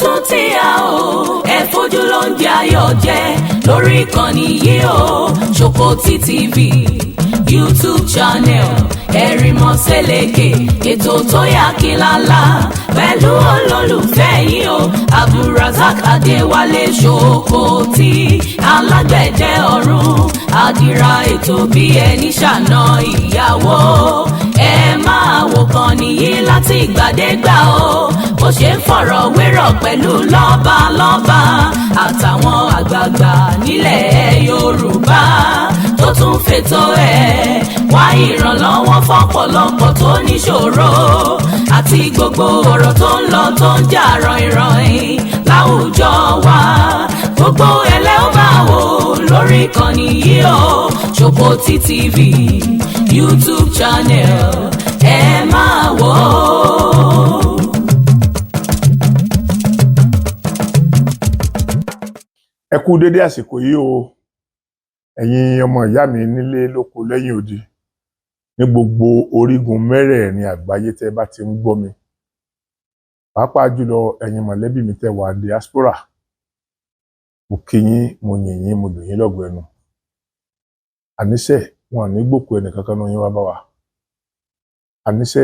tún ti yá o ẹ fojú ló ń di ayọ̀ jẹ lórí ìkànnì yìí o Ṣòkòtì TV YouTube channel Ẹ̀rìnmọ́ Sẹ́lẹ̀kẹ̀ ètò tó yà kílálà pẹ̀lú olólùfẹ́ yìí o Abdulrasaq Adéwálé Ṣòkòtì alágbẹ̀dẹ ọ̀run àdìrà ètò bí ẹni ṣàna ìyàwó ẹ máa wò kàn nìyí láti ìgbàdégbà o bó ṣe ń fọ̀rọ̀ wérọ̀ pẹ̀lú lọ́balọ́ba àtàwọn àgbààgbà nílẹ̀ Yorùbá tó tún fètò ẹ̀ wá ìrànlọ́wọ́ fọ́pọ̀lọpọ̀ tó níṣòro àti gbogbo ọ̀rọ̀ tó ń lọ tó ń jà ràn-ìràn láwùjọ wa gbogbo ẹlẹ́ ó máa wò lórí ìkànnì yìí o Ṣòkòtì TV YouTube channel ẹ máa wò ó. Ẹ kú dédé àsìkò yìí o ẹ̀yin ọmọ ìyá mi nílé lóko lẹ́yìn odi ní gbogbo orígun mẹ́rẹ̀ẹ̀rin àgbáyé tẹ́ bá ti ń gbọ́ mi pàápàá jùlọ ẹ̀yin mọ̀lẹ́bí mi tẹ́ wà diaspora mo kí yín mo yìn yín mo lù yín lọ́gọ̀ ẹnu àníṣe wọn ní gbòkú ẹnìkankan nínú yín wá bá wa àníṣe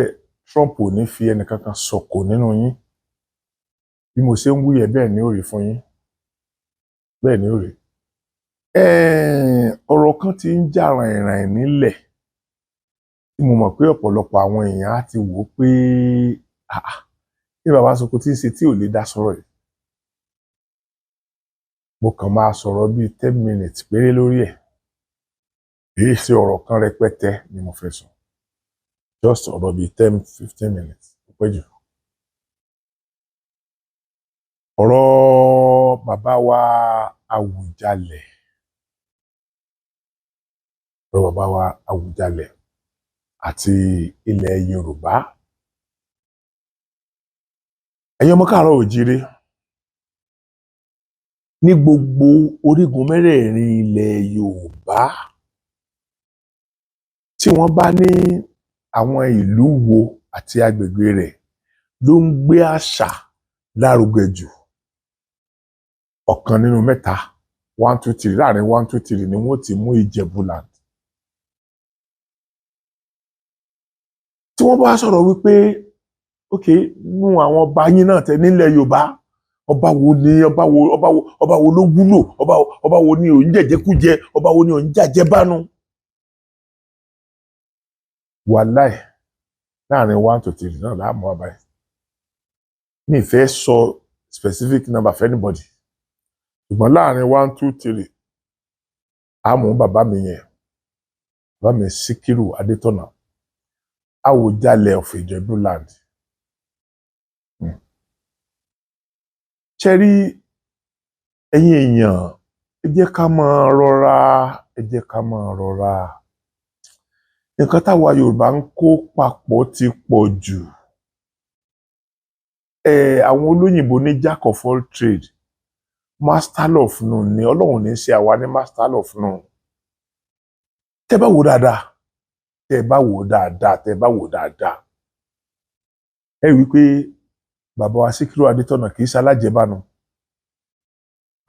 Trump ò ní fi ẹnìkankan sọ̀kò nínú yín bí mo ṣe ń wúyẹ bẹ́ẹ̀ ni ó rí fún yín bẹ́ẹ̀ ni ó rí ọ̀rọ̀ kan tí ń jà ràìnràìn nílẹ̀ tí mo mọ̀ pé ọ̀pọ̀lọpọ̀ àwọn èèyàn á ti wò ó pé ní bàbá Ṣòkòtì ń ṣe tí ò lè dá sọ̀rọ̀ yìí mo kàn máa sọ̀rọ̀ bíi 10 minutes péré lórí ẹ̀ èyí ṣe ọ̀rọ̀ kan rẹpẹtẹ ni mo fẹ́ sọ just ọ̀rọ̀ bíi 10-15 minutes ó pẹ́ jù ọ̀rọ̀ bàbá wa Àwùjalẹ̀ àti ilẹ̀ Yorùbá ẹ̀yin ọmọ káàárọ̀ oòjíire ní gbogbo orígun mẹ́rẹ̀ẹ̀rin ilẹ̀ Yorùbá tí wọ́n bá ní àwọn ìlú wo àti agbègbè rẹ̀ ló ń gbé àṣà lárugẹ jù ọ̀kan nínú mẹ́ta 1 2 3 láàrin 1 2 3 ni wọ́n ti mú Ìjẹ̀bú-land tí wọ́n bá sọ̀rọ̀ wípé ok nú àwọn ọba yín náà tẹ nílẹ̀ Yorùbá ọba wo ló wúlò ọba wo ni ò ń jẹjẹkújẹ ọba wo ni ò ń jàjẹbánu wàláì láàrin 1 to 3 náà láàmú ọba yìí mi fẹ́ sọ specific number for anybody ṣùgbọ́n láàrin 1 2 3 àmú bàbá mi yẹn bàbá mi Síkírù Adétọ̀nà Àwùjalẹ̀ of Ìjẹ̀bú-land ṣẹ́rí ẹ̀yin èèyàn ẹ jẹ́ ká máa rọra nǹkan táwa Yorùbá ń kó papọ̀ ti pọ̀ jù àwọn olóyìnbó ní jack of all trade master of none ni Ọlọ́run ní ṣe àwa ní master of none tẹ́ bá wò dáadáa ẹ wí pé bàbá wa Síkírù Adétọ̀nà kì í ṣalájẹbánu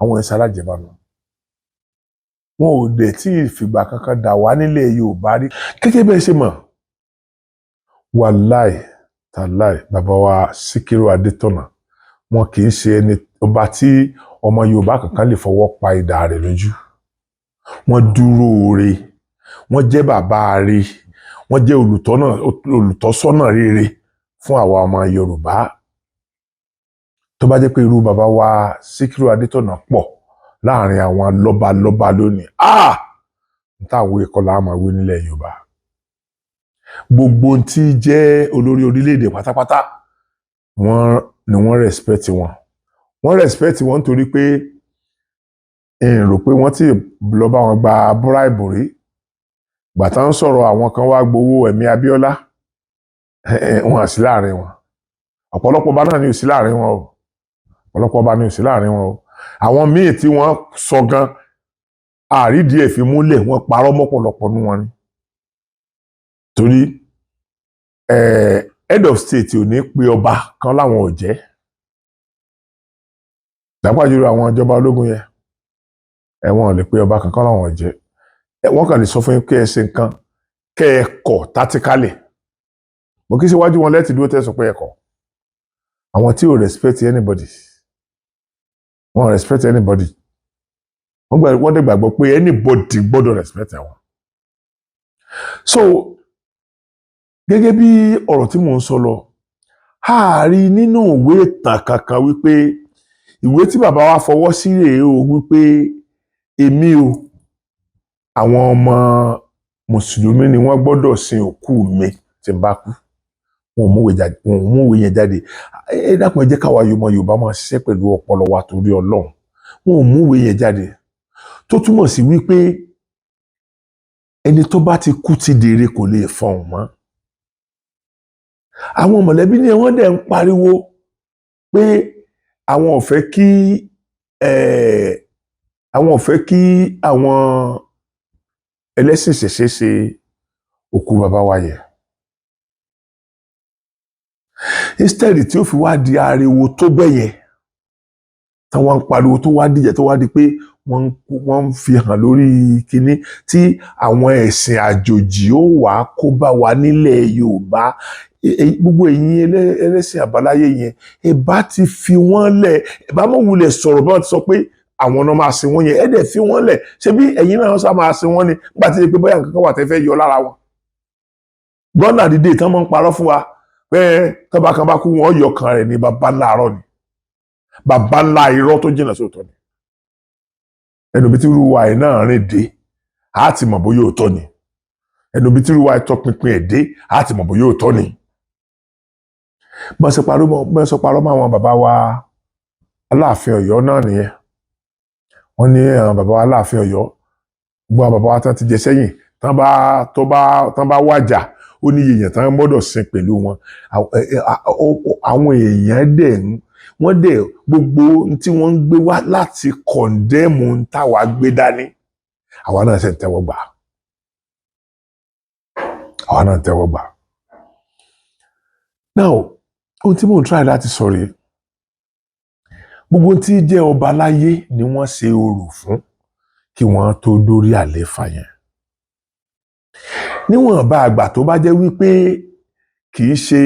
àwọn ẹ̀ ṣalájẹbánu wọn ò dẹ̀ tí ìfìgbà kankan dà wá nílẹ̀ Yorùbá rí gẹ́gẹ́ bẹ́ẹ̀ ṣe mọ̀ wàláì tàláì bàbá wa Síkírù Adétọ̀nà wọn kì í ṣe ẹni ọba tí ọmọ Yorùbá kankan lè fọwọ́ pa idà rẹ̀ lójú wọn dúró re wọn jẹ́ bàbá re wọn jẹ́ olùtọ́sọ́nà rere fún àwa ọmọ Yorùbá tó bá jẹ́ pé irú bàbá wa Síkírù Adétọ̀nà pọ̀ láàrin àwọn lọ́balọ́ba lónìí táwọn ìkọlà àmọ́ wí nílẹ̀ Yorùbá gbogbo tí jẹ́ olórí orílẹ̀-èdè pátápátá wọ́n respect wọn nítorí pé rò pé wọ́n ti lọ bá wọn gba bribe rí gbàtà ń sọ̀rọ̀ àwọn kan wá gbowó ẹ̀mí Abíọ́lá wọn sí láàrin wọn ọ̀pọ̀lọpọ̀ ọba náà ni ò sí láàrin wọn o àwọn míì tí wọ́n sọ gan àrídìí ẹ̀ fi múlẹ̀ wọ́n parọ́ mọ́pọ̀lọpọ̀ nú wọn ni torí head of state ò ní pe ọba kan láwọn ò jẹ́ dàpọ̀ jùlọ àwọn ìjọba ológun yẹn ẹ̀wọ̀n lè pe ọba kankan láwọn jẹ́ wọ́n kàn lè sọ fún yín kẹ́ ẹ ṣe nǹkan kẹ́ ẹ kọ̀ tactically mo kí síwájú wọn lẹ́tì dúró tẹ̀sán pé ẹ kọ̀ àwọn tí ò respect anybody wọ́n respect anybody wọ́n dẹ̀ gbàgbọ́ pé anybody gbọ́dọ̀ respect àwọn. So gẹ́gẹ́ bí ọ̀rọ̀ tí mò ń sọ lọ ààrí nínú ìwé ìtàn kankan wípé ìwé tí bàbá wa fọwọ́ sí rèé o wípé èmi o àwọn ọmọ mùsùlùmí ni wọ́n gbọ́dọ̀ sin òkú mi tí n bá kú wọn ò mú ìwé yẹn jáde ẹ dákun ẹ jẹ́ káwa Yorùbá máa ṣiṣẹ́ pẹ̀lú ọpọlọ wa torí Ọlọ́run wọn ò mú ìwé yẹn jáde tó túmọ̀ sí wípé ẹni tó bá ti kú ti dèrè kò lè fọhùn mọ́ àwọn mọ̀lẹ́bí ni wọ́n dẹ̀ ń pariwo pé àwọn ò fẹ́ kí àwọn ẹlẹ́sìn ṣẹ̀ṣẹ̀ ṣe òkú bàbá wa yẹn instead tí ó fi wá di ariwo tó bẹ́yẹn táwọn ń pariwo tó wá dìjà tó wá di pé wọ́n ń fi hàn lórí kinní tí àwọn ẹ̀sìn àjòjì ó wà kó bá wa nílẹ̀ Yorùbá gbogbo ẹ̀yin ẹlẹ́sìn àbáláyé yẹn ẹ bá ti fi wọ́n lẹ̀ ẹ bá mọ̀ wulẹ̀ sọ̀rọ̀ bá ti sọ pé àwọn ọ̀nà máa sin wọ́n yẹn ẹ dẹ̀ fi wọ́n lẹ̀ ṣé bí ẹ̀yin náà sá máa sin wọ́n ni nígbà tí ẹ pé bóyá nǹkan kan wà tẹ́ fẹ́ yọ lára wọn. gbọ́dọ̀ àdìdè tán mọ́ ń parọ́ fún wa pé tọ́ba kan bá kú wọ́n yọ kan rẹ̀ ní baba ńlá àárọ̀ ni baba ńlá irọ́ tó jìnnà sóòótọ́ ni ẹnu bí tí irú wa ẹ̀ náà rìn dé á ti mọ̀ bóyá òótọ́ ni ẹnu bí tí irú wa ẹ̀ tọpinpin ẹ̀ dé á ti mọ̀ bóyá òótọ́ ni. bọ́n ṣe parọ́ mọ́ àwọn bàbá wa Aláàfin Ọ̀yọ́ náà nìyẹn wọ́n ní àwọn bàbá wa Aláàfin Ọ̀yọ́ gbogbo àwọn bàbá wa tán ti jẹ sẹ́yìn tán bá wájà ó ní èèyàn tán gbọ́dọ̀ sin pẹ̀lú wọn àwọn èèyàn wọ́n dẹ̀ gbogbo tí wọ́n ń gbé wá láti kọ̀ndẹ́mù ń táwa gbé dání àwa náà ṣe ń tẹ́wọ́ gbà now ohun tí mò ń try láti sọ rèé gbogbo tí jẹ́ ọba láyé ni wọ́n ṣe orò fún kí wọ́n tó dórí àléfà yẹn níwọ̀n bá àgbà tó bá jẹ́ wípé kì í ṣe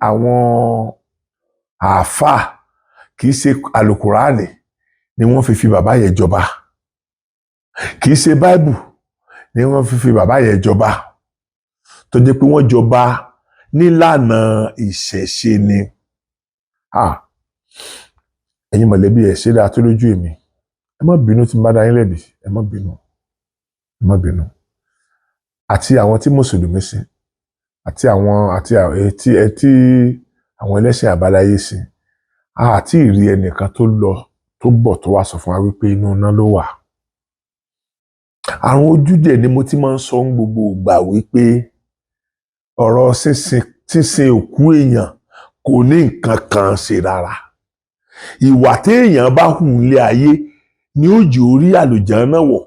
àwọn àáfàá kì í ṣe àlùkùránì ni wọ́n fi bàbá yẹn jọba kì í ṣe báìbù ni wọ́n fi bàbá yẹn jọba tó jẹ́ pé wọ́n jọba nílànà ìṣẹ̀ṣe ni ẹ̀yin mọ̀lẹ́bí ẹ̀ ṣe dáa tó lójú èmi ẹ má bínú tí n bá dá yín lẹ́bi ẹ má bínú àti àwọn tí mùsùlùmí sí àti àwọn ẹlẹ́sìn àbáláyé sí àti ìrí ẹnìkan tó lọ tó bọ̀ tó wá sọ fún wa wípé inú iná ló wà àrùn ojúdẹ ni mo ti máa ń sọ ń gbogbo ìgbà wípé ọ̀rọ̀ sísin òkú èèyàn kò ní nǹkan kan ṣe rárá ìwà téèyàn bá hù nílé ayé ni ó jẹ́ orí àlùjánnà wọ̀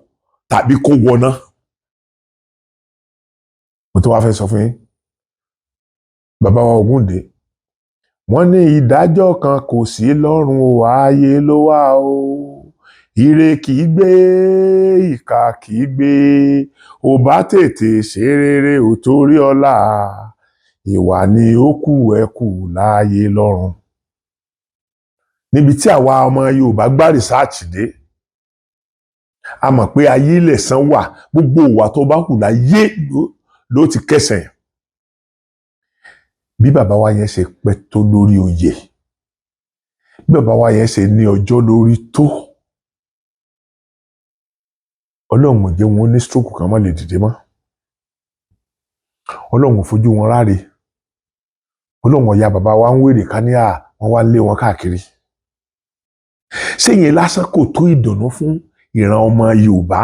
tàbí kó wọná mo tó wá fẹ́ sọ fún yín bàbá wa Ògúndé wọ́n ní ìdájọ́ kan kò sí lọ́run o ayé ló wà o ire kì í gbé ìkà kì í gbé ò bá tètè ṣe rere ò torí ọlá ìwà ni ó kù ẹ kù láàyè lọ́run níbi tí àwa ọmọ Yorùbá gbá rìsáàchì dé a mọ̀ pé ayé lẹ̀san wà gbogbo ìwà tó bá hù láyé ló ti kẹsẹ̀ bí bàbá wa yẹn ṣe pẹ́ tó lórí oyè bí bàbá wa yẹn ṣe ní ọjọ́ lórí tó Ọlọ́run ò jẹ́ wọn ní stroke kan má lè dìde mọ́ Ọlọ́run ò fojú wọn ráre Ọlọ́run ọ̀ya bàbá wa ń wèrè ká ní wọ́n wá lé wọn káàkiri ṣé yẹn lásán kò tó ìdùnnú fún ìran ọmọ Yorùbá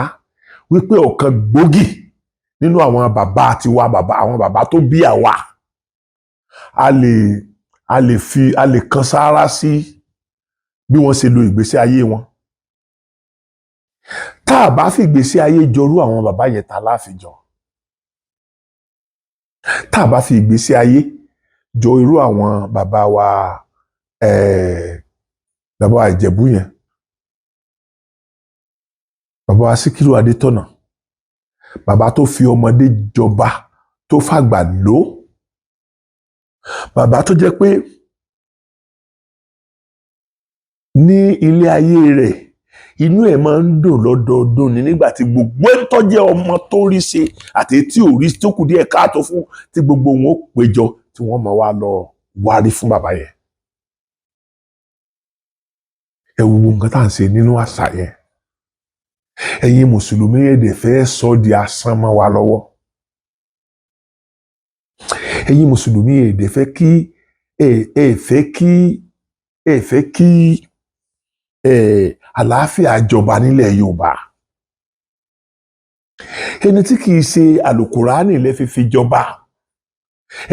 wípé ọ̀kan gbòógì nínú àwọn bàbá tiwa àwọn bàbá tó bí àwa a lè kan sáárá sí bí wọ́n ṣe lo ìgbésí ayé wọn tá a bá fi ìgbésí ayé jọrú àwọn bàbá yẹn ta láfijọ tá a bá fi ìgbésí ayé jọ irú àwọn bàbá wa Ìjẹ̀bú yẹn bàbá wa Síkírù Adétọ̀nà, bàbá tó fi ọmọdé jọba tó fàgbà lò, bàbá tó jẹ́ pé ní ilé ayé rẹ̀ inú ẹ̀ máa ń dùn lọ́dọọdún ni nígbà tí gbogbo ẹ̀ tó jẹ́ ọmọ tó rí ṣe àti tí ò rí tó kù díẹ̀ káàtó fún tí gbogbo wọn ó péjọ tí wọ́n máa wá lọ wárí fún bàbá yẹn. Ẹ wo nǹkan tá à ń ṣe nínú àṣà yẹn. Ẹ̀yin mùsùlùmí èdè fẹ́ sọ di asán mọ́ wa lọ́wọ́. Ẹ̀yin mùsùlùmí èdè fẹ́ kí àlàáfíà jọba nílẹ̀ Yorùbá. Ẹni tí kìí ṣe àlùkùránì lè fi jọba.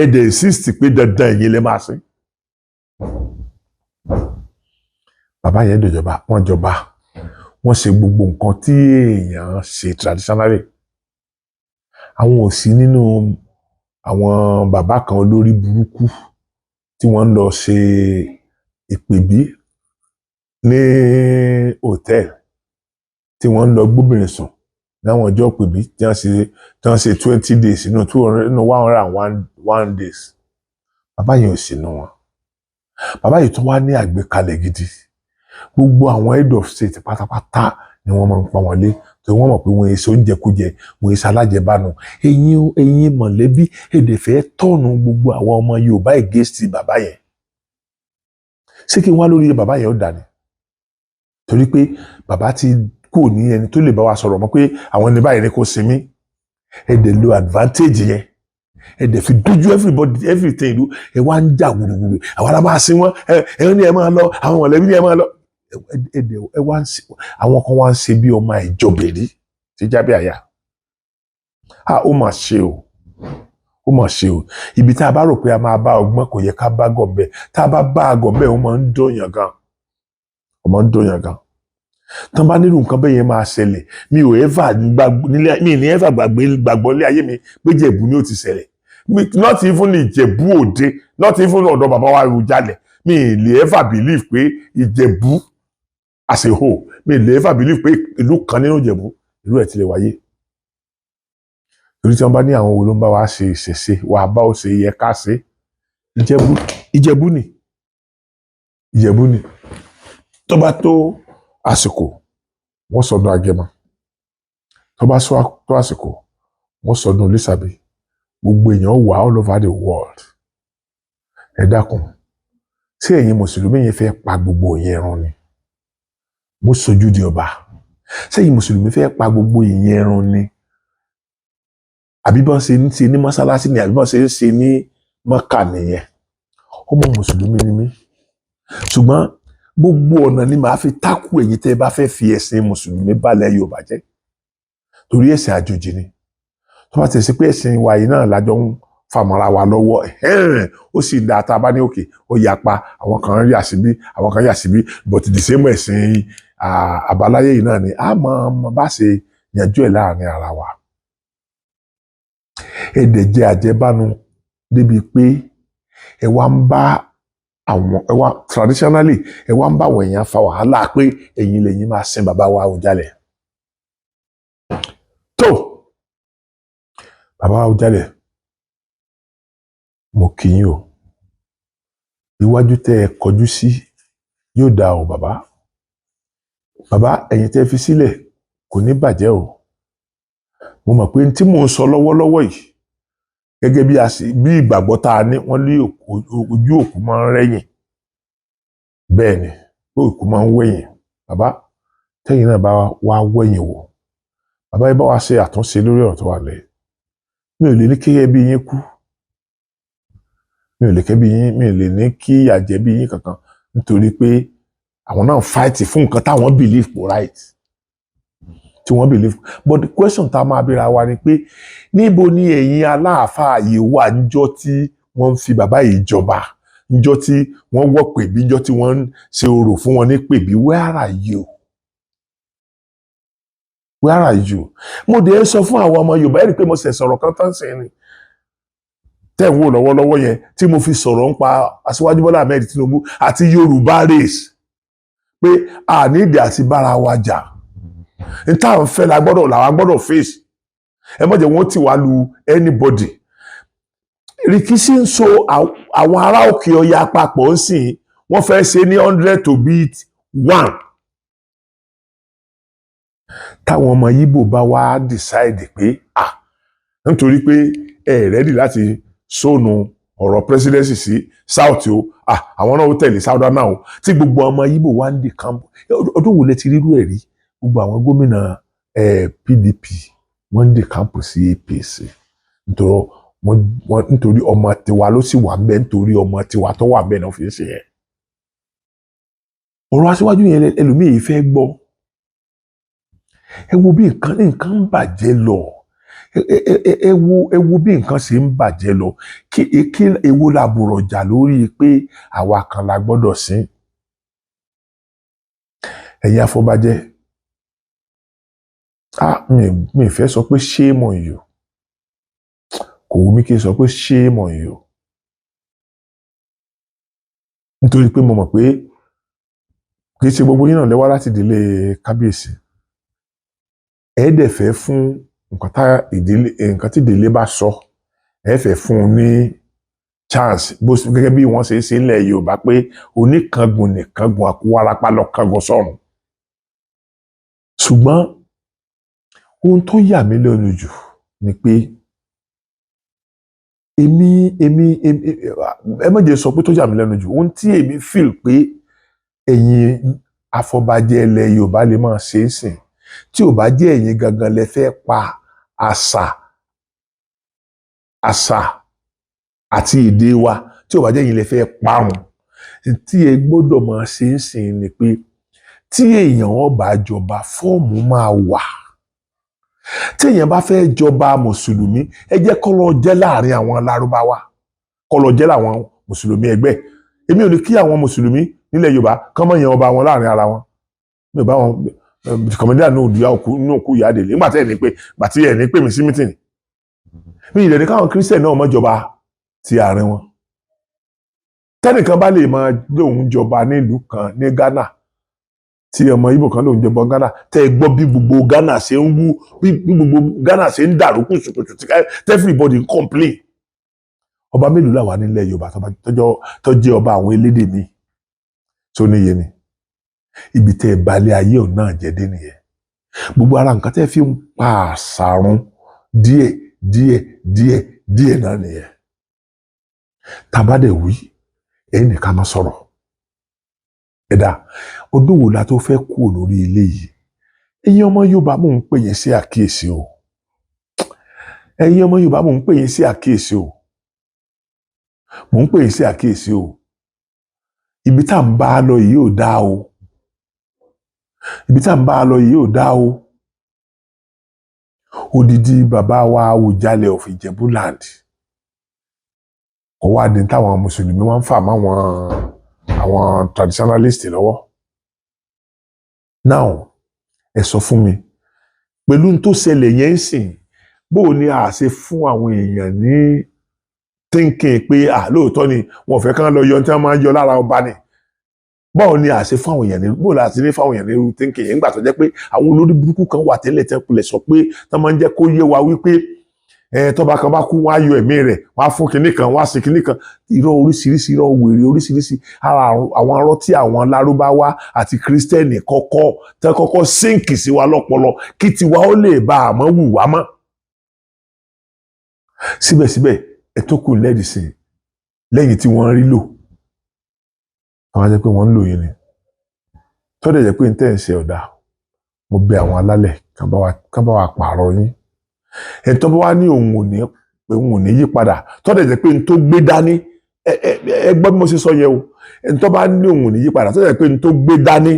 Èdè insist pé dandan ẹ̀yin lè máa sìn. Bàbá yẹn dòjọba, wọ́n jọba. Wọ́n ṣe gbogbo nǹkan tí èèyàn ṣe traditionally. Àwọn ò sí nínú àwọn bàbá kan olórí burúkú tí wọ́n ń lọ ṣe ìpèbí ní hòtẹ́ẹ̀lì tí wọ́n ń lọ gbóbìnrin sùn láwọn ọjọ́ ìpèbí tí wọ́n ṣe 20 days nínú 101 days. Bàbá yẹn ò sí nínú wọn. Bàbá yìí tún wá ní àgbékalẹ̀ gidi. Gbogbo àwọn head of state pátápátá ni wọ́n máa ń pọ́n wọn lé torí wọ́n mọ̀ pé wọ́n èso oúnjẹ kújẹ, wọ́n èso alájẹbánu. Ẹ̀yin mọ̀lẹ́bí èdè fẹ́ tọ̀nù gbogbo àwọn ọmọ Yorùbá against bàbá yẹn. Ṣé kí n wá lórí bàbá yẹn ó dà ní? Torí pé bàbá ti kò ní ẹni tó lè bá wa sọ̀rọ̀ mọ́ pé àwọn ẹni báyìí ni kò sinmi. Èdè lo advantage yẹn. Èdè fi dójú everything ìlú. Ẹ wá ń jà gbùdùgbùdù. Àwọn ará máa sin wọn. Ẹ ní ẹ máa lọ. Àwọn mọ̀lẹ́bí ni ẹ máa lọ. Èdè ẹ wá ń ṣe. Àwọn kan wá ń ṣe bí ọmọ ìjọbẹ̀rí tí jábẹ́ àyà. Ó mà ṣe o. Ó mà ṣe o. Ibi tá a bá rò pé a máa bá ọgbọ́n kò yẹ ká bá gọ̀bẹ. Tá a bá gọ̀bẹ ó máa ń dọ̀yàn gan. Ó máa ń dọ̀yàn gan. Tán bá nílùú nǹkan bẹ́ẹ̀ yẹn máa ṣẹlẹ̀. Mi ò ever gbàgbọ́ lé ayé mi pé Ìjẹ̀bú ni ó ti ṣẹlẹ̀. Not even Ìjẹ̀bú Òde, not even ọ̀dọ̀ bàbá wa Ìrújalẹ̀. Mi ì lè ever believe pé Ìjẹ̀bú as a whole. Mi ì lè ever believe pé ìlú kan nínú Ìjẹ̀bú ìlú ẹ̀ ti lè wáyé. Torí tí wọ́n bá ní àwọn wo ló ń bá wa ṣe ìṣẹ̀ṣe wà bá ó ṣe yẹ ká ṣe. Ìjẹ̀bú ni. Tó bá tó àsìkò wọ́n sọdún Agẹmọ. Tó bá tó àsìkò wọ́n sọdún Lísàbí. Gbogbo èèyàn wà all over the world. Ẹ dákun, ṣé ẹ̀yin mùsùlùmí yẹn fẹ́ pa gbogbo ìyẹn run ni? Mo sojú di ọba. Ṣé ẹ̀yin mùsùlùmí fẹ́ pa gbogbo ìyẹn run ni? Àbí bọ́n ṣe ń ṣe ní mọ́sálásí ni àbí bọ́n ṣe ń ṣe ní Mọ́kà nìyẹn? Ọmọ mùsùlùmí ni mí. Ṣùgbọ́n gbogbo ọ̀nà ni màá fi tákù ẹ̀yin tẹ́ ẹ bá fẹ́ fi ẹ̀sìn mùsùlùmí balẹ̀ Yorùbá jẹ́. Torí ẹ̀sìn àjòjì ni. Tó bá ti ṣe pé ẹ̀sìn wa yìí náà lájọ ń fàmọ́ra wa lọ́wọ́ ó sì dáa tá a bá ní òkè ó yapa àwọn kan yà síbí àwọn kan yà síbí but the same ẹ̀sìn àbáláyé yìí náà ni a máa bá ṣe yanjú ẹ̀ láàrin ara wa. Èdè jẹ́ àjẹbánu débi pé ẹ wá traditionally ẹ wá ń bá àwọn èèyàn fa wàhálà pé ẹ̀yin lẹ́yìn máa sin bàbá wa Àwùjalẹ̀. Tó bàbá wa Àwùjalẹ̀ mo kí yín o. Iwájú tẹ́ ẹ kọjú sí yóò dáa o bàbá. Bàbá ẹ̀yin tẹ́ fi sílẹ̀ kò ní bàjẹ́ o. Mo mọ̀ pé tí mò ń sọ lọ́wọ́lọ́wọ́ yìí gẹ́gẹ́ bí ìgbàgbọ́ tá a ní wọ́n lé ojú òkú máa ń rẹ́yìn. Bẹ́ẹ̀ ni òkú máa ń wẹ̀yìn. Bàbá tẹ́yìn náà bá wá wẹ̀yìn wò. Bàbá yìí bá wá ṣe àtúnṣe lórí ọ̀rọ̀ tó wà lẹ̀. Mi ò lè ní kí ẹbí yín kú. Mi ò lè ní kí àjẹbí yín kankan nítorí pé àwọn náà fight fún nǹkan táwọn believe for right. Tí wọ́n believe. But the question tá a máa bèèrè wa ni pé níbo ni ẹ̀yin aláàfáà yìí wà níjọ́ tí wọ́n ń fi bàbá yìí jọba? Níjọ́ tí wọ́n wọ́ pèbí, níjọ́ tí wọ́n ń ṣe orò fún wọn ní pèbí? Where are you? Where are you? Mo dé sọ fún àwọn ọmọ Yorùbá rí pé mo ṣe sọ̀rọ̀ kan tán sẹ́yìn ni. Tẹ́ ń wò lọ́wọ́lọ́wọ́ yẹn tí mo fi sọ̀rọ̀ ń pa Aṣíwájú Bọ́lá Ahmed Tinubu àti Yorùbá race pé a nídìí àti bára wa jà. n tá à ń fẹ́ làwa gbọ́dọ̀ face ẹ má jẹ́ wọ́n tì wá lu anybody. Rìkíṣí ń so àwọn ará òkè ọya papọ̀ ń sìn wọ́n fẹ́ ṣe ní 100 to beat 1. Táwọn ọmọ Yíbò bá wá decide pé nítorí pé ẹ ready láti sóònù ọ̀rọ̀ presidency sí south o àwọn náà ó tẹ̀lé southern náà o tí gbogbo ọmọ Yíbò wá ń dì camp. Ọdún wo lẹ ti rírú ẹ̀ rí gbogbo àwọn gómìnà PDP wọ́n ń dì camp sí APC nítorí ọmọ tiwa ló sì wà ń bẹ nítorí ọmọ tiwa tó wà ń bẹ náà fi ń ṣe yẹn. Ọ̀rọ̀ aṣíwájú yẹn ẹlòmíì fẹ́ gbọ́. Ẹ wo bí nǹkan ń bàjẹ́ lọ ẹ wo bí nǹkan ṣe ń bàjẹ́ lọ kí ewo làbùrọ̀ jà lórí pé àwa kan la gbọ́dọ̀ sìn. Ẹ̀yin afọbajẹ́ mi fẹ́ sọ pé shame on you kò wù mí kí n sọ pé shame on you nítorí pé mo mọ̀ pé kì í ṣe gbogbo yín náà lẹ wá láti ìdílé kábíyèsí ẹ dẹ̀ fẹ́ fún nǹkan tí ìdílé bá sọ ẹ fẹ́ fún un ní chance gẹ́gẹ́ bí wọ́n ṣe ń ṣe nílẹ̀ Yorùbá pé oníkangun nìkangun àkúwárapá lọ kangun sọ́run. Ṣùgbọ́n ohun tó yà mí lẹ́nu jù ni pé ẹ má jẹ́ sọ pé tó yà mí lẹ́nu jù ohun tí èmi feel pé ẹ̀yin afọbajẹ́ ilẹ̀ Yorùbá lè máa ṣe é sìn tí ò bá jẹ́ ẹ̀yin gangan lẹ fẹ́ pa àṣà àti èdè wa tí ò bá jẹ́ ẹ̀yin lẹ fẹ́ parun tí ẹ gbọ́dọ̀ máa ṣe é sìn ni pé tí èèyàn ó bá jọba fọ́ọ̀mù máa wà tí èèyàn bá fẹ́ jọba mùsùlùmí ẹ jẹ́ kó lọ jẹ́ láàrin àwọn Lárúbáwá kó lọ jẹ́ láwọn mùsùlùmí ẹgbẹ́ èmi ò ní kí àwọn mùsùlùmí nílẹ̀ Yorùbá kán mọ̀ yan ọba wọn láàrin ara wọn mi ò bá wọn kọ̀mọ̀dé àná òkú ìyá àdèlé nígbà tí ẹ̀ ní pè mí sí mítìnì mi ìrẹ̀ ní káwọn kírísítẹ̀ náà mọ́jọba ti àárín wọn tẹ́nìkan bá lè máa lóun jọba nílùú kan ní Ghana tí ọmọ Ìgbò kan lóun jọba Ghana tẹ́ ẹ gbọ́ bí gbogbo Ghana ṣe ń wú bí gbogbo Ghana ṣe ń dàrú kùsùkùsù tí everybody ń complain ọba mélòó làwà nílẹ̀ Yorùbá tó jẹ́ ọba àwọn elédè mi tó níye ni ibi tẹ́ ẹ balẹ̀ ayé ọ̀hún náà jẹ́ dé nìyẹn gbogbo ara nǹkan tẹ́ fi ń pa àṣà run díẹ̀ náà nìyẹn tàbádẹ̀ wí ẹ̀yin nìkan máa sọ̀rọ̀ ẹ̀dá ọdún wo la tó fẹ́ kú lórí ilé yìí ẹ̀yin ọmọ Yorùbá mò ń pè yín sí àkíyèsí o ẹ̀yin ọmọ Yorùbá mò ń pè yín sí àkíyèsí o mò ń pè yín sí àkíyèsí o ibi tá à ń bá a lọ yìí ò dáa o ibi tá à ń bá a lọ yìí ò dáa o odidi bàbá wa Àwùjalẹ̀ of Ìjẹ̀bú-Land ọwọ́ adé táwọn mùsùlùmí wọ́n ń fà mọ́ àwọn traditionalist lọ́wọ́ now ẹ sọ fún mi pẹ̀lú tó ṣẹlẹ̀ yẹn ń sìn bóò ni a ṣe fún àwọn èèyàn ní thinking pé lóòótọ́ ni wọn ò fẹ́ kán lọ yọ tí wọ́n máa ń yọ lára ọba ni báwo ni a ṣe fún àwọn èèyàn ní bóò la ṣe ní fún àwọn èèyàn ní irú thinking yẹn nígbà tó jẹ́ pé àwọn olórí burúkú kan wà tẹ́lẹ̀ tẹ́kulẹ̀ sọ pé tí wọ́n máa ń jẹ́ kó yé wa wípé tọ́ba kan bá kú wọ́n á yọ ẹ̀mí rẹ̀ wọ́n á fún kinní kan wọ́n á ṣe kinní kan irọ́ oríṣiríṣi irọ́ wèrè oríṣiríṣi ara àwọn arọ́ tí àwọn Lárúbáwá àti Kírísítẹ́nì kọ́kọ́ sínkì sí wa lọ́pọlọ kí tiwa ó lè bá àmọ́ wù wá mọ́. síbẹ̀síbẹ̀ ẹ tó kù lẹ́ẹ̀dì sí i lẹ́yìn tí wọ́n rí lò àwọn á jẹ́ pé wọ́n ń lò yín ni tọ́dẹ̀ jẹ́ pé n tẹ́ ẹ̀ ṣe ọ̀dà mo bẹ̀ àwọn alálẹ̀ kán bá wa pààrọ̀ yín ẹ̀tọ́ bá wá ní òun ò ní yí padà tọ́dẹ̀ jẹ́ pé n tó gbé dání ẹ gbọ́ bí mo ṣe sọ yẹn o ẹ̀tọ́ bá ní òun ò ní yí padà tọ́dẹ̀ jẹ́ pé n tó gbé dání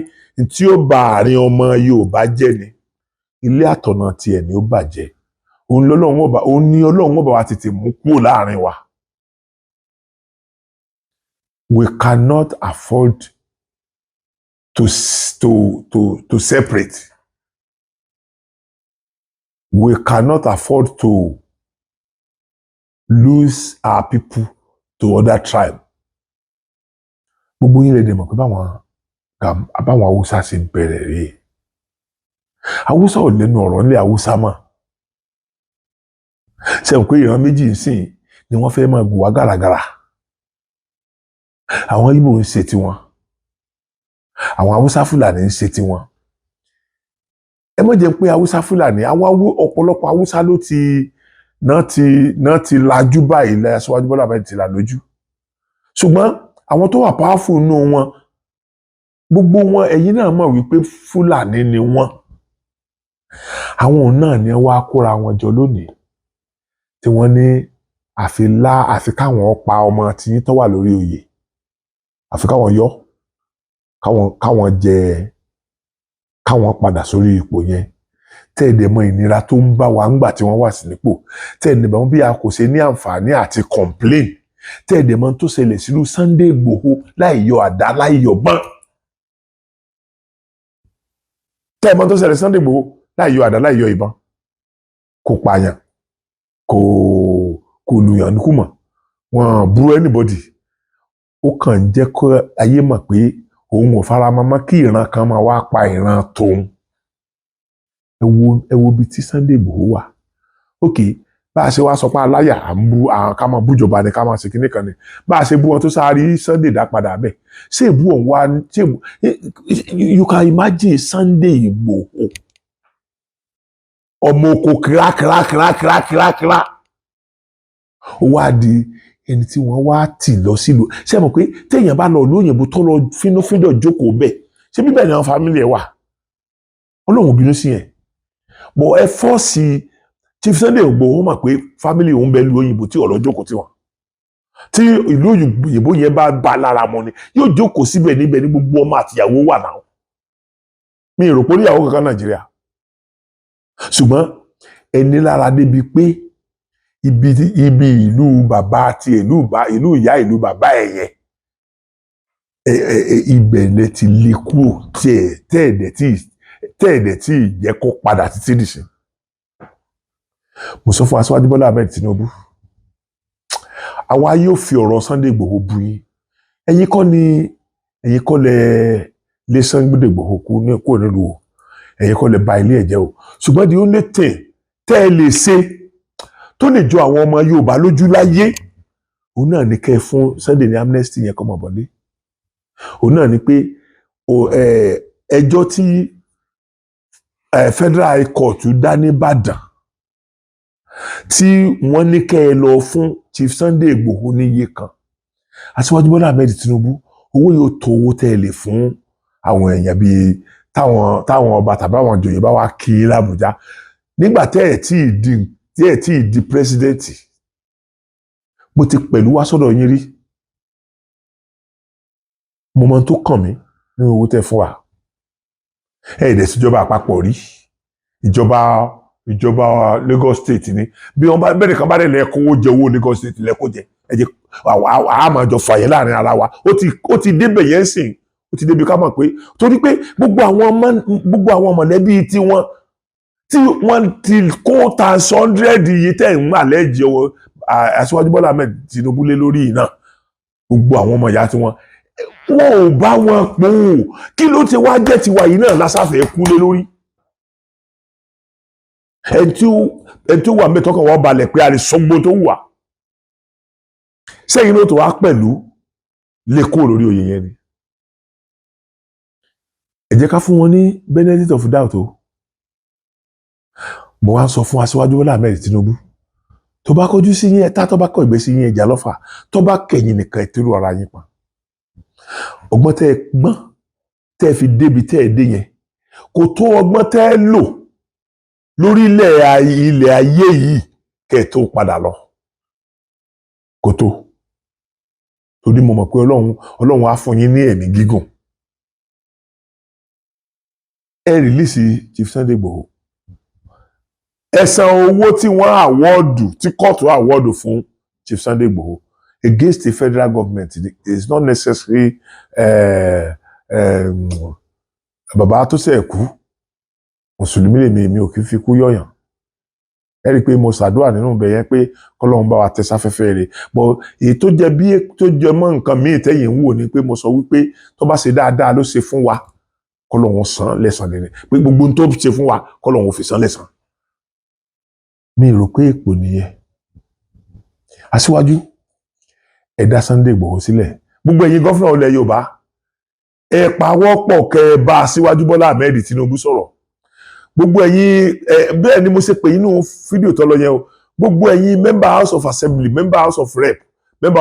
tí ó bá àárín ọmọ Yorùbá jẹ́ ni ilé àtọ̀nà tiẹ̀ ni ó bàjẹ́ òun ní Ọlọ́run ó bá wa tètè mú kúrò láàrin wa. We cannot afford to separate. We cannot afford to lose our people to other tribe. Gbogbo yín lè dẹ̀ mọ̀ pé báwọn Haúsá ṣe bẹ̀rẹ̀ rèé Haúsá ò lẹ́nu ọ̀rọ̀ nílẹ̀ Haúsá mọ́. Ṣé o pé ìran méjì nsìn ni wọ́n fẹ́ máa gùn wá gàràgàrà? Àwọn Ìgbò ń ṣe tiwọn, àwọn Haúsá Fúlàní ń ṣe tiwọn. Ẹ má jẹ́ pé Haúsá Fúlàní, àwọn ọ̀pọ̀lọpọ̀ Haúsá náà ti lajú báyìí lẹ́yìn Aṣíwájú Bọ́lá Ahmed ti là lójú. Ṣùgbọ́n àwọn tó wà powerful nínú wọn, gbogbo wọn ẹ̀yin náà mọ̀ wípé Fúlàní ni wọ́n. Àwọn náà ni wọ́n á kóra wọn jọ lónìí tí wọ́n ní àfi káwọn pa ọmọ tiyín tó wà lórí oyè, àfi káwọn yọ, káwọn padà sórí ipò yẹn. Tẹ́ẹ̀dẹ̀ mọ ìnira tó ń bá wa ńgbà tí wọ́n wà sí nípò, tẹ́ẹ̀dẹ̀ mọ bí a kò ṣe ní àǹfààní àti complain, tẹ́ẹ̀dẹ̀ mọ tó ṣẹlẹ̀ sílùú Sunday Igboho láì yọ àdá láì yọ bọ́n, tẹ́ẹ̀ mọ tó ṣẹlẹ̀ Sunday Igboho láì yọ àdá láì yọ ìbọn, kò pààyàn, kò lùyàn níkù mọ́, wọn bú anybody. Ó kàn ń jẹ́ kó ayé mọ̀ pé òun ò faramọ́ mọ́ kí ìran kan máa wá pa ìran tòun. Ẹ wo bí tí Sunday Igboho wà. Ok, bá a ṣe wá sọ pé aláyà ká máa bújọba ni ká máa ṣe kíní kan ni, bá a ṣe bú wọn tó sáré Sunday dá padà bẹ́ẹ̀. Ṣé ìbú ọ̀hún wá you can imagine Sunday Igboho ọmọ oko kírákírá ó wá di ẹni tí wọ́n wá tì lọ sílùú. Ṣé ẹ mọ̀ pé téèyàn bá lọ lóyìnbó tó lọ fínúfíndọ̀ jókòó bẹ́ẹ̀, ṣé bíbẹ̀ ni àwọn fámìlì ẹ̀ wà? Ọlọ́run bínú sí yẹn. Bọ̀ ẹ fọ́ọ̀sì Chief Sunday Igboho mọ̀ pé fámìlì òun bẹ́ẹ̀ lu òyìnbó tí ọ̀rọ̀ jókòó tí wọn. Tí ìlú òyìnbó yẹn bá lára mọ́ ni yóò jókòó síbẹ̀ níbẹ̀ ní gbogbo ọmọ àtìyàwó wà náà. Mi ò rò pé oníyàwó kankan Nàìjíríà. Ṣùgbọ́n ẹni lára débi pé ibi ìlú bàbá àti ìlú ìyá ìlú bàbá ẹ̀ yẹn ibẹ̀ lẹ ti lè kúrò tẹ́ẹ̀dẹ̀ tí ìjẹ́ kó padà títí dìsìn. Mo sọ fún Aṣíwájú Bọ́lá Ahmed Tinubu, àwa yóò fi ọ̀rọ̀ Sunday Igboho bu yín. Ẹ̀yin kọ́ lẹ Sunday Igboho kúrò nílùú o, ẹ̀yin kọ́ lẹ ba ilé ẹ̀ jẹ́ o. Ṣùgbọ́n the only thing tẹ́ ẹ lè ṣe tó lè jọ àwọn ọmọ Yorùbá lójú láyé, òun náà ní kẹ́ ẹ fún Sunday ní amnesty yẹn kọ́ mọ̀ bọ́lé. Òun náà ní pé ẹjọ́ tí Federal High Court dá ní Ìbàdàn tí wọ́n ní kẹ́ ẹ lọ fún Chief Sunday Igboho níye kan. Aṣíwájú Bọ́lá Ahmed Tinubu, owó yóò tó owó tẹ́ ẹ lè fún àwọn èèyàn bíi táwọn ọba tàbí àwọn ìjòyè bá wá kí i l'Àbújá nígbà tẹ́ ẹ̀ tí ì di pírẹsidẹ́ǹtì. Mo ti pẹ̀lú wá sọ́dọ̀ yín rí, mo mọ tó kàn mí nínú owó tẹ́ fún wa. Ẹ̀ẹ́dẹ̀ síjọba àpapọ̀ rí, ìjọba Lagos State ni bí wọ́n bá bẹ́ẹ̀ kan bá dẹ̀ lẹ́kọ̀ọ́ jẹ owó Lagos State lẹ́kọ̀ọ́ jẹ ẹ jẹ́ àá máa jọ fàyè láàrin ara wa. Ó ti débẹ̀ yẹn sìn, ó ti débi ká mọ̀ pé torí pé gbogbo àwọn mọ̀lẹ́bí tí wọ́n ti kó times 100 yìí tẹ̀ ń gbà lẹ́jẹ̀ ọwọ́ Aṣíwájú Bọ́lá Ahmed Tinubu lé lórí iná, gbogbo àwọn ọmọ ìyá tí wọn ò bá wọn pò ó. Kí ló ti wá jẹ́ tiwa yìí náà lásàfẹ́ kú lé lórí? ẹni tí ó wà mẹ́tọ́ kan wọ́n balẹ̀ pé a lè sọgbó tó wà sẹ́yìn ló tó wá pẹ̀lú lè kó lórí oyè yẹn ni. Ẹ jẹ́ ká fún wọn ní benefit of doubt o. Mo wá sọ fún Aṣíwájú Bọ́lá Ahmed Tinubu, tó bá kọjú sí yín ẹ̀ta, tó bá kọ ìgbé sí yín ẹja lọ́fà, tó bá kẹ̀yìn nìkan ìtúrú ara yín pa. Ọgbọ́n tẹ́ ẹ gbọ́n tẹ́ ẹ fi débi tẹ́ ẹ dé yẹn kò tó ọgbọ́n tẹ́ ẹ lò lórí ilẹ̀ ayé yìí kẹ́ ẹ tó padà lọ. Kò tó. Torí mo mọ̀ pé Ọlọ́run á fún yín ní ẹ̀mí gígùn. Ẹ rìlíìsì Chief Sunday Igboho. Ẹ san owó tí wọ́n àwọ́ọ̀dù tí kóòtù àwọ́ọ̀dù fún Chief Sunday Igboho against the federal government. It is not necessary. Bàbá tó ṣe kú mùsùlùmí lèmi ò kí fi kú yọ̀yàn. Ẹ rí i pé mo ṣàdúrà nínú ibẹ̀ yẹn pé kọ́lọ́run bá wa tẹ sáfẹ́fẹ́ rẹ̀. Bọ̀ èyí tó jẹ mọ́ nǹkan míì tẹ́yìn ń wò ni pé mo sọ wípé tó bá ṣe dáadáa ló ṣe fún wa. kọ́lọ́hún san lẹ́san lẹ́ni pé gbogbo ohun tó ṣe fún wa kọ́lọ́hún fi san lẹ́san. Mi rò pé èpò nìyẹn. Aṣíwájú ẹ dá Sunday Igboho sílẹ̀. Gbogbo ẹ̀yin gọ́fúnà ilẹ̀ Yorùbá ẹ pawọ́pọ̀ kẹ́ ẹ bá Aṣíwájú Bọ́lá Ahmed Tinubu sọ̀rọ̀. Gbogbo ẹ̀yin bẹ́ẹ̀ ni mo ṣe pè nínú fídíò tó lọ yẹn o. Gbogbo ẹ̀yin member House of Assembly, member House of Rep, member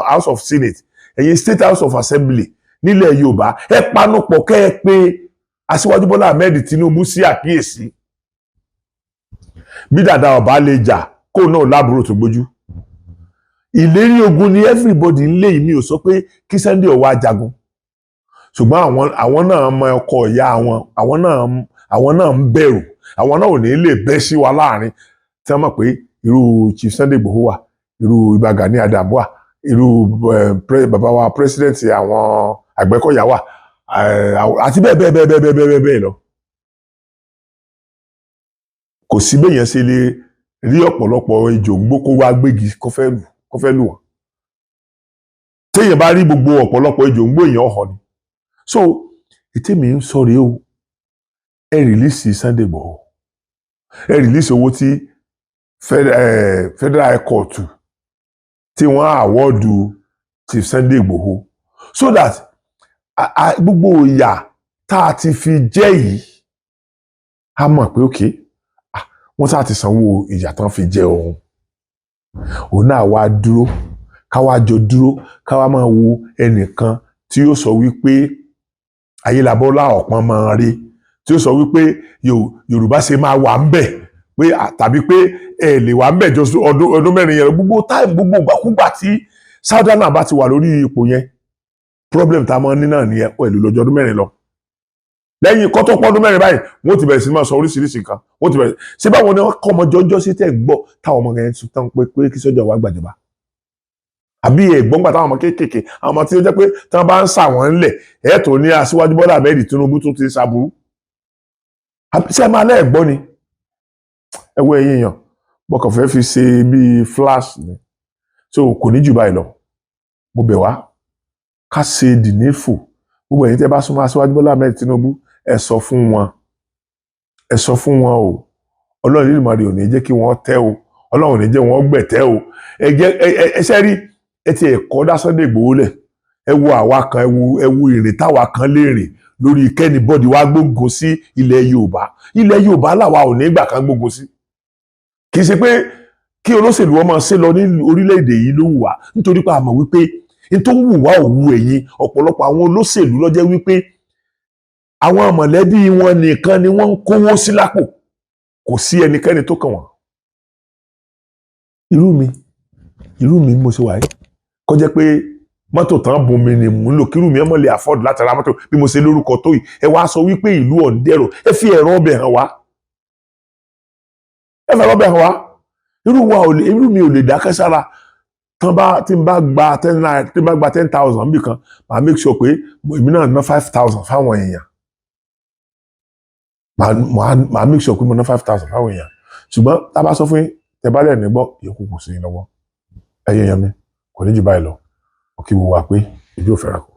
House of Senate, ẹ̀yin State House of Assembly nílẹ̀ Yorùbá ẹ panupọ̀ kẹ́ ẹ pé Aṣíwájú Bọ́lá Ahmed Tinubu sí àkíyèsí. Bí dàda ọba lè jà kó náà lábúrò tó gbójú. Ìlérí ogun ni everybody ń lé yìí, mi ò sọ pé kí Sunday ó wá jagun. Ṣùgbọ́n àwọn náà mọ ọkọ ìyá àwọn náà ń bẹ̀rù. Àwọn náà ò ní lè bẹ́ sí wa láàrin tí wọ́n mọ̀ pé irú Chief Sunday Igboho wà, irú Ìbà Gani Adams wà, irú bàbá wa president àwọn Àgbẹ̀kọ̀yà wà, àti bẹ́ẹ̀ lọ. Kò sí béèyàn ṣe lè rí ọ̀pọ̀lọpọ̀ ejò ń gbó kó wá gbégi kó fẹ́ lù wọ́n. Téèyàn bá rí gbogbo ọ̀pọ̀lọpọ̀ ejò ń gbó èèyàn ọ̀họ̀ ni. So ètè mi ń sọ rèé o, ẹ rìlíìsì Sunday Igboho, ẹ rìlíìsì owó tí Federal High Court tí wọ́n àwọ́ọ̀dù Chief Sunday Igboho so that gbogbo ìyà tá a ti fi jẹ́ yìí a mọ̀ pé okay wọ́n sá ti sanwó ìyà tán fi jẹ òun náà wá dúró káwá jọ dúró káwá máa wo ẹnìkan tí yóò sọ wípé Ayélabọ́lá ọ̀pọ̀n máa rí, tí yóò sọ wípé Yorùbá ṣe máa wà ń bẹ̀ pé tàbí pé ẹ lè wà ń bẹ̀ jọ ọdún mẹ́rin yẹn gbogbo ìgbàkúgbà tí Southern bá ti wà lórí ipò yẹn problem tá a máa ní náà nìyẹn pẹ̀lú lọ́jọ́ ọdún mẹ́rin lọ. Lẹ́yìn kọ́tọ́ pọ́dún mẹ́rin báyìí wọ́n ti bẹ̀rẹ̀ sí máa sọ oríṣiríṣi nǹkan wọ́n ti bẹ̀rẹ̀ ṣé báwọn ni wọ́n kọ́ ọmọ jọjọ́ sí tẹ̀ gbọ́ táwọn ọmọ yẹn tún tán pé kí sọ́jà wá gbàjọba. Àbí ẹ̀gbọ́n gbà táwọn ọmọ kéékèèké àwọn ọmọ tí ó jẹ́ pé tí wọ́n bá ń sà wọ́n ńlẹ̀ ẹ̀ tó ní Aṣíwájú Bọ́lá Ahmed Tinubu tó ti ṣàbùrú. Ṣé ẹ máa lẹ́ẹ̀gbọ́ ni? Ẹ wo ẹ̀yin èèyàn mo kàn fẹ́ fi ṣe bíi flash ni so kò ní jù báyìí lọ. Mo bẹ̀ wá ká ṣe dìnífù gbogbo ẹ̀yin tẹ́ bá súnmọ́ Aṣíwájú Bọ́lá Ahmed Tinubu ẹ sọ fún wọn o Ọlọ́run nínú ìmọ̀ràn ò ní jẹ́ kí wọ́n tẹ́ o Ọlọ́run ò ní jẹ́ wọ́n gbẹ̀tẹ́ o ẹ ṣe rí ẹ ti ẹ̀kọ́ dá Sunday Igboho lẹ̀ ẹ wo àwa kan ẹ wo ìrìn táwa kan lè rìn lórí kẹ́nìbọ́dì wa gbógun sí ilẹ̀ Yorùbá làwa ò ní gbà kan gbógun sí. Kì í ṣe pé kí olóṣèlú wọn máa ṣe lọ ní orílẹ̀-èdè yìí ló wù wá nítorí pé a mọ̀ wípé n tó wù wá ò wù ẹ̀yin ọ̀pọ̀lọpọ̀ àwọn olóṣèlú ló jẹ́ wípé àwọn mọ̀lẹ́bí wọn nìkan ni wọ́n ń kówó sí lápò kò sí ẹnikẹ́ni tó kàn wọ́n. irú mi mo ṣe wà yìí kó jẹ́ pé mọ́tò tán bùn mi ni mò ń lò kírú mi ẹ mọ̀ lè afford láti ra mọ́tò bí mo ṣe lórúkọ tó yìí ẹ wá sọ wípé ìlú ọ̀ndẹ̀rọ̀ ẹ fi ẹ̀rọ ọbẹ̀ hàn wá irú mi ò lè dákẹ́ sára tí n bá gba 10,000 bí kan màá make sure pé èmi náà ná 5,000 fáwọn èèyàn màá make sure pé mo ná 5,000 fáwọn èèyàn ṣùgbọ́n tá a bá sọ fún yín tẹ́ bá lẹ̀ ní gbọ́ yòókù kò sí lọ́wọ́ ẹ̀yin èèyàn mi kò ní jù báyìí lọ kí wo wá pé ìdí ò fẹ́ràn kù.